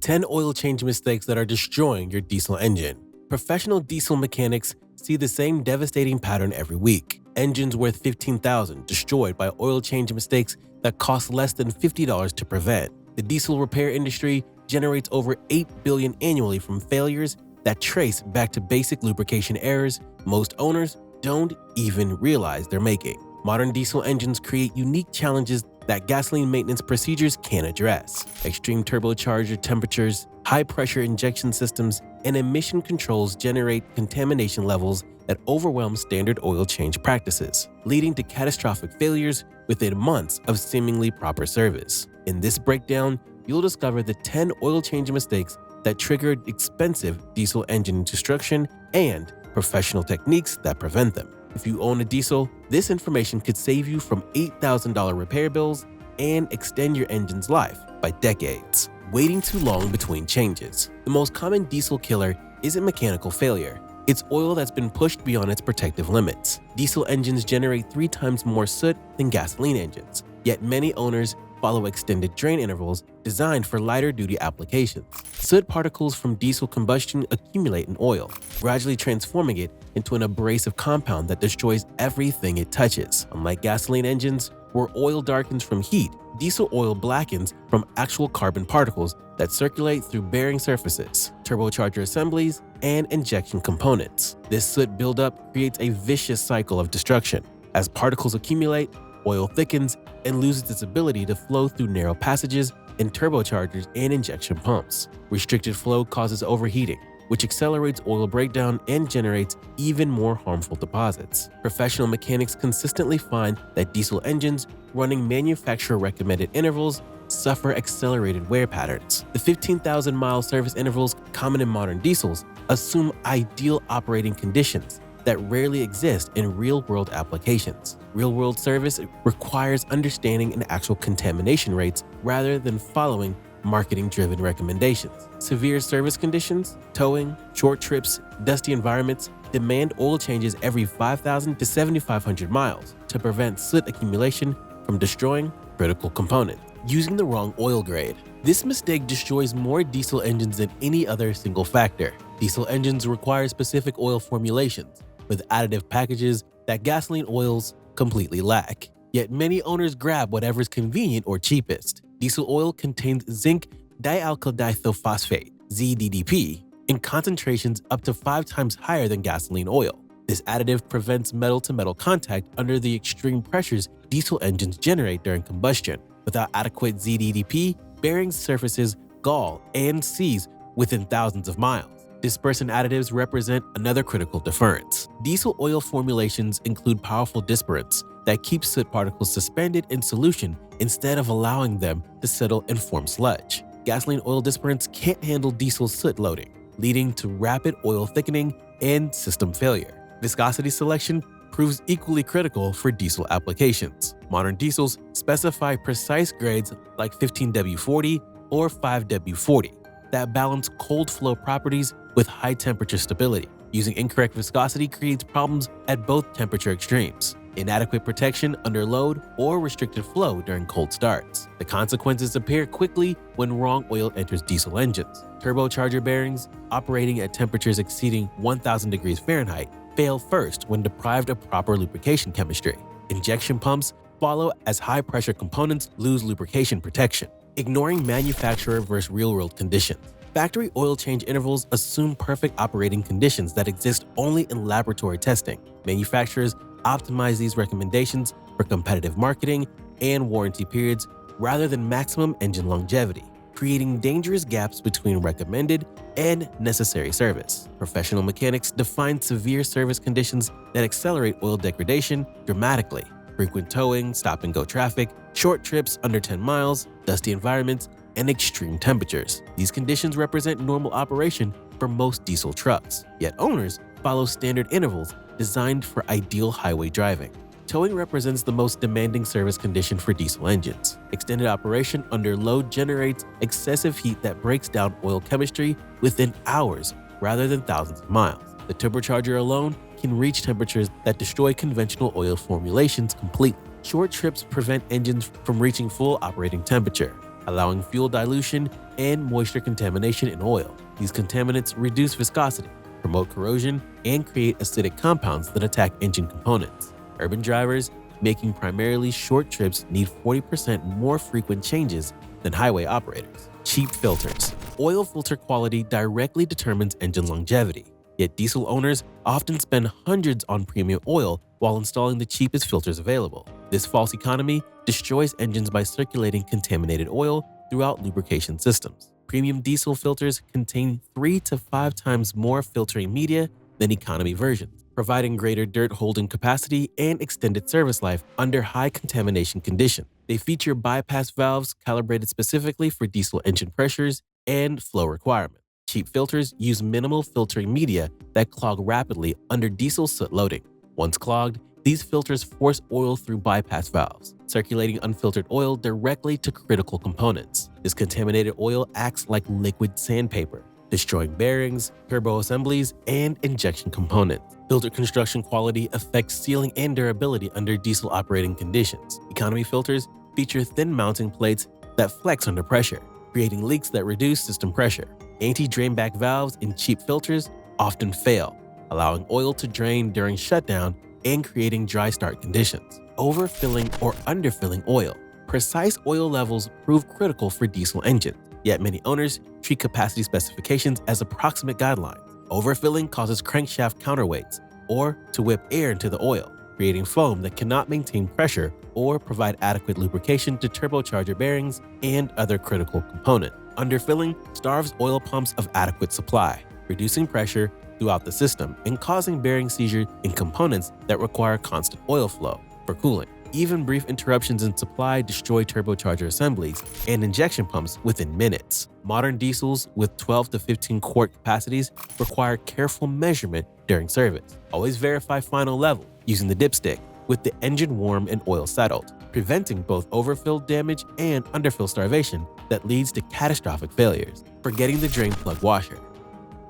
10 oil change mistakes that are destroying your diesel engine. Professional diesel mechanics see the same devastating pattern every week. Engines worth $15,000 destroyed by oil change mistakes that cost less than $50 to prevent. The diesel repair industry generates over $8 billion annually from failures that trace back to basic lubrication errors most owners don't even realize they're making. Modern diesel engines create unique challenges that gasoline maintenance procedures can't address. Extreme turbocharger temperatures, high-pressure injection systems, and emission controls generate contamination levels that overwhelm standard oil change practices, leading to catastrophic failures within months of seemingly proper service. In this breakdown, you'll discover the 10 oil change mistakes that triggered expensive diesel engine destruction and professional techniques that prevent them. If you own a diesel, this information could save you from $8,000 repair bills and extend your engine's life by decades. Waiting too long between changes. The most common diesel killer isn't mechanical failure. It's oil that's been pushed beyond its protective limits. Diesel engines generate 3 times more soot than gasoline engines, yet many owners follow extended drain intervals designed for lighter-duty applications. Soot particles from diesel combustion accumulate in oil, gradually transforming it into an abrasive compound that destroys everything it touches. Unlike gasoline engines, where oil darkens from heat, diesel oil blackens from actual carbon particles that circulate through bearing surfaces, turbocharger assemblies, and injection components. This soot buildup creates a vicious cycle of destruction. As particles accumulate, oil thickens and loses its ability to flow through narrow passages in turbochargers and injection pumps. Restricted flow causes overheating, which accelerates oil breakdown and generates even more harmful deposits. Professional mechanics consistently find that diesel engines running manufacturer-recommended intervals suffer accelerated wear patterns. The 15,000-mile service intervals common in modern diesels assume ideal operating conditions that rarely exist in real-world applications. Real-world service requires understanding and actual contamination rates rather than following marketing-driven recommendations. Severe service conditions, towing, short trips, dusty environments demand oil changes every 5,000 to 7,500 miles to prevent soot accumulation from destroying critical components. Using the wrong oil grade. This mistake destroys more diesel engines than any other single factor. Diesel engines require specific oil formulations with additive packages that gasoline oils completely lack. Yet many owners grab whatever's convenient or cheapest. Diesel oil contains zinc dialkyl-dithophosphate, ZDDP, in concentrations up to 5 times higher than gasoline oil. This additive prevents metal-to-metal contact under the extreme pressures diesel engines generate during combustion. Without adequate ZDDP, bearing surfaces gall and seize within thousands of miles. Dispersant additives represent another critical deterrent. Diesel oil formulations include powerful dispersants that keep soot particles suspended in solution instead of allowing them to settle and form sludge. Gasoline oil dispersants can't handle diesel soot loading, leading to rapid oil thickening and system failure. Viscosity selection proves equally critical for diesel applications. Modern diesels specify precise grades like 15W40 or 5W40 that balance cold flow properties with high temperature stability. Using incorrect viscosity creates problems at both temperature extremes. Inadequate protection under load or restricted flow during cold starts. The consequences appear quickly when wrong oil enters diesel engines. Turbocharger bearings operating at temperatures exceeding 1,000 degrees Fahrenheit fail first when deprived of proper lubrication chemistry. Injection pumps follow as high-pressure components lose lubrication protection. Ignoring manufacturer versus real-world conditions. Factory oil change intervals assume perfect operating conditions that exist only in laboratory testing. Manufacturers optimize these recommendations for competitive marketing and warranty periods rather than maximum engine longevity, creating dangerous gaps between recommended and necessary service. Professional mechanics define severe service conditions that accelerate oil degradation dramatically. Frequent towing, stop-and-go traffic, short trips under 10 miles, dusty environments, and extreme temperatures. These conditions represent normal operation for most diesel trucks, yet owners follow standard intervals designed for ideal highway driving. Towing represents the most demanding service condition for diesel engines. Extended operation under load generates excessive heat that breaks down oil chemistry within hours rather than thousands of miles. The turbocharger alone can reach temperatures that destroy conventional oil formulations completely. Short trips prevent engines from reaching full operating temperature. allowing fuel dilution and moisture contamination in oil. These contaminants reduce viscosity, promote corrosion, and create acidic compounds that attack engine components. Urban drivers making primarily short trips need 40% more frequent changes than highway operators. Cheap filters. Oil filter quality directly determines engine longevity, yet diesel owners often spend hundreds on premium oil while installing the cheapest filters available. This false economy destroys engines by circulating contaminated oil throughout lubrication systems. Premium diesel filters contain 3 to 5 times more filtering media than economy versions, providing greater dirt holding capacity and extended service life under high contamination conditions. They feature bypass valves calibrated specifically for diesel engine pressures and flow requirements. Cheap filters use minimal filtering media that clog rapidly under diesel soot loading. Once clogged, these filters force oil through bypass valves, circulating unfiltered oil directly to critical components. This contaminated oil acts like liquid sandpaper, destroying bearings, turbo assemblies, and injection components. Filter construction quality affects sealing and durability under diesel operating conditions. Economy filters feature thin mounting plates that flex under pressure, creating leaks that reduce system pressure. Anti-drainback valves in cheap filters often fail, allowing oil to drain during shutdown and creating dry start conditions. Overfilling or underfilling oil. Precise oil levels prove critical for diesel engines, yet many owners treat capacity specifications as approximate guidelines. Overfilling causes crankshaft counterweights or to whip air into the oil, creating foam that cannot maintain pressure or provide adequate lubrication to turbocharger bearings and other critical components. Underfilling starves oil pumps of adequate supply, reducing pressure throughout the system and causing bearing seizure in components that require constant oil flow for cooling. Even brief interruptions in supply destroy turbocharger assemblies and injection pumps within minutes. Modern diesels with 12 to 15 quart capacities require careful measurement during service. Always verify final level using the dipstick with the engine warm and oil settled, preventing both overfill damage and underfill starvation that leads to catastrophic failures. Forgetting the drain plug washer.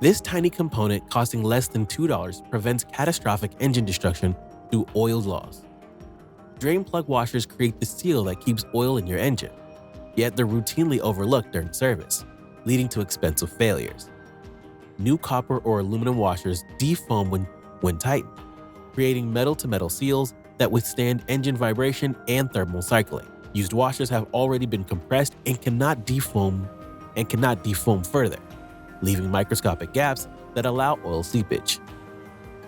This tiny component costing less than $2 prevents catastrophic engine destruction through oil loss. Drain plug washers create the seal that keeps oil in your engine, yet they're routinely overlooked during service, leading to expensive failures. New copper or aluminum washers defoam when tightened, creating metal-to-metal seals that withstand engine vibration and thermal cycling. Used washers have already been compressed and cannot defoam further, leaving microscopic gaps that allow oil seepage.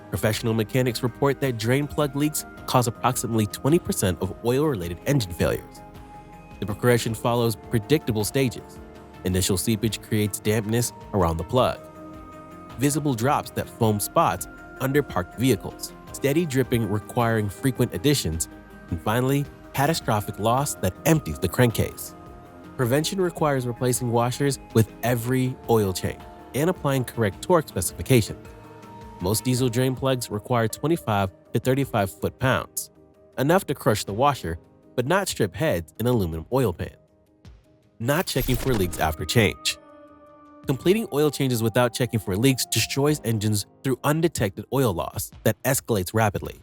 Professional mechanics report that drain plug leaks cause approximately 20% of oil-related engine failures. The progression follows predictable stages. Initial seepage creates dampness around the plug, visible drops that foam spots under parked vehicles, steady dripping requiring frequent additions, and finally, catastrophic loss that empties the crankcase. Prevention requires replacing washers with every oil change and applying correct torque specifications. Most diesel drain plugs require 25 to 35 foot-pounds, enough to crush the washer, but not strip heads in aluminum oil pan. Not checking for leaks after change. Completing oil changes without checking for leaks destroys engines through undetected oil loss that escalates rapidly.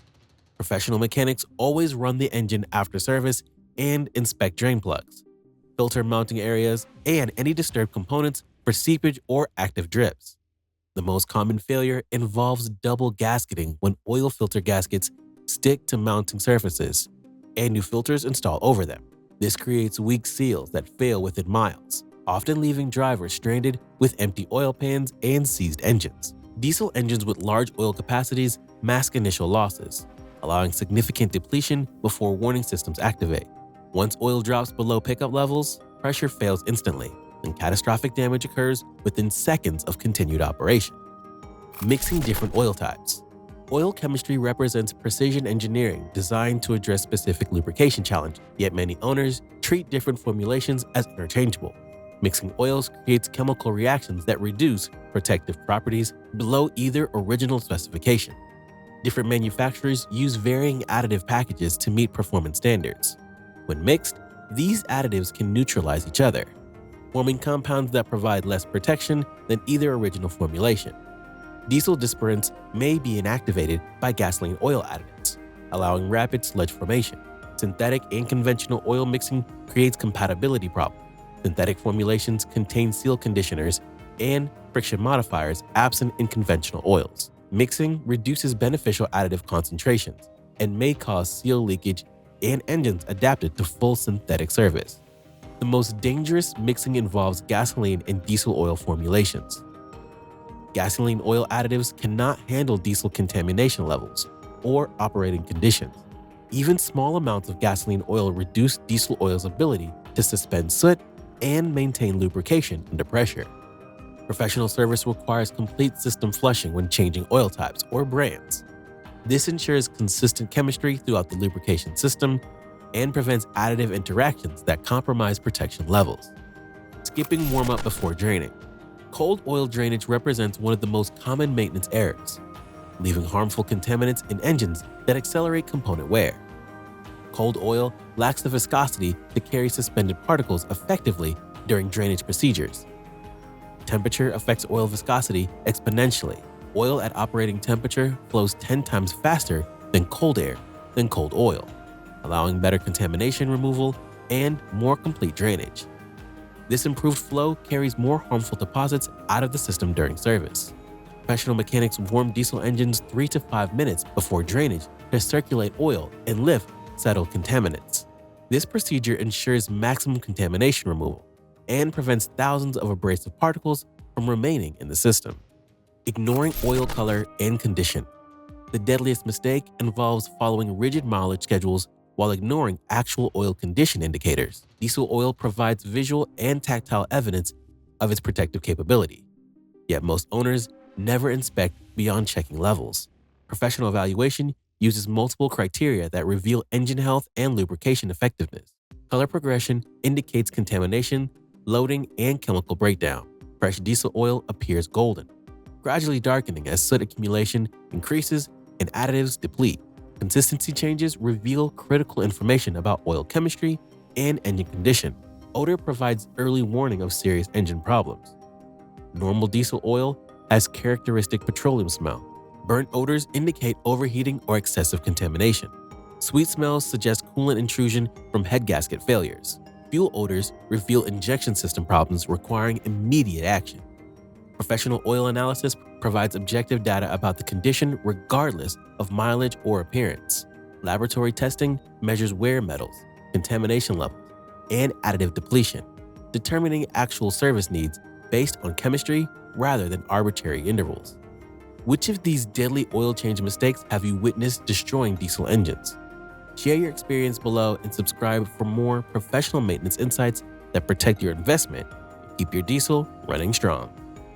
Professional mechanics always run the engine after service and inspect drain plugs, filter mounting areas, and any disturbed components for seepage or active drips. The most common failure involves double gasketing when oil filter gaskets stick to mounting surfaces and new filters install over them. This creates weak seals that fail within miles, often leaving drivers stranded with empty oil pans and seized engines. Diesel engines with large oil capacities mask initial losses, allowing significant depletion before warning systems activate. Once oil drops below pickup levels, pressure fails instantly, and catastrophic damage occurs within seconds of continued operation. Mixing different oil types. Oil chemistry represents precision engineering designed to address specific lubrication challenges, yet many owners treat different formulations as interchangeable. Mixing oils creates chemical reactions that reduce protective properties below either original specification. Different manufacturers use varying additive packages to meet performance standards. When mixed, these additives can neutralize each other, forming compounds that provide less protection than either original formulation. Diesel dispersions may be inactivated by gasoline oil additives, allowing rapid sludge formation. Synthetic and conventional oil mixing creates compatibility problems, Synthetic formulations contain seal conditioners and friction modifiers absent in conventional oils. Mixing reduces beneficial additive concentrations and may cause seal leakage and engines adapted to full synthetic service. The most dangerous mixing involves gasoline and diesel oil formulations. Gasoline oil additives cannot handle diesel contamination levels or operating conditions. Even small amounts of gasoline oil reduce diesel oil's ability to suspend soot and maintain lubrication under pressure. Professional service requires complete system flushing when changing oil types or brands. This ensures consistent chemistry throughout the lubrication system and prevents additive interactions that compromise protection levels. Skipping warm-up before draining. Cold oil drainage represents one of the most common maintenance errors, leaving harmful contaminants in engines that accelerate component wear. Cold oil lacks the viscosity to carry suspended particles effectively during drainage procedures. Temperature affects oil viscosity exponentially. Oil at operating temperature flows 10 times faster than cold air than cold oil, allowing better contamination removal and more complete drainage. This improved flow carries more harmful deposits out of the system during service. Professional mechanics warm diesel engines 3 to 5 minutes before drainage to circulate oil and lift settled contaminants. This procedure ensures maximum contamination removal and prevents thousands of abrasive particles from remaining in the system. Ignoring oil color and condition. The deadliest mistake involves following rigid mileage schedules while ignoring actual oil condition indicators. Diesel oil provides visual and tactile evidence of its protective capability, yet most owners never inspect beyond checking levels. Professional evaluation uses multiple criteria that reveal engine health and lubrication effectiveness. Color progression indicates contamination, loading, and chemical breakdown. Fresh diesel oil appears golden, gradually darkening as soot accumulation increases and additives deplete. Consistency changes reveal critical information about oil chemistry and engine condition. Odor provides early warning of serious engine problems. Normal diesel oil has characteristic petroleum smell. Burnt odors indicate overheating or excessive contamination. Sweet smells suggest coolant intrusion from head gasket failures. Fuel odors reveal injection system problems requiring immediate action. Professional oil analysis provides objective data about the condition regardless of mileage or appearance. Laboratory testing measures wear metals, contamination levels, and additive depletion, determining actual service needs based on chemistry rather than arbitrary intervals. Which of these deadly oil change mistakes have you witnessed destroying diesel engines? Share your experience below and subscribe for more professional maintenance insights that protect your investment and keep your diesel running strong.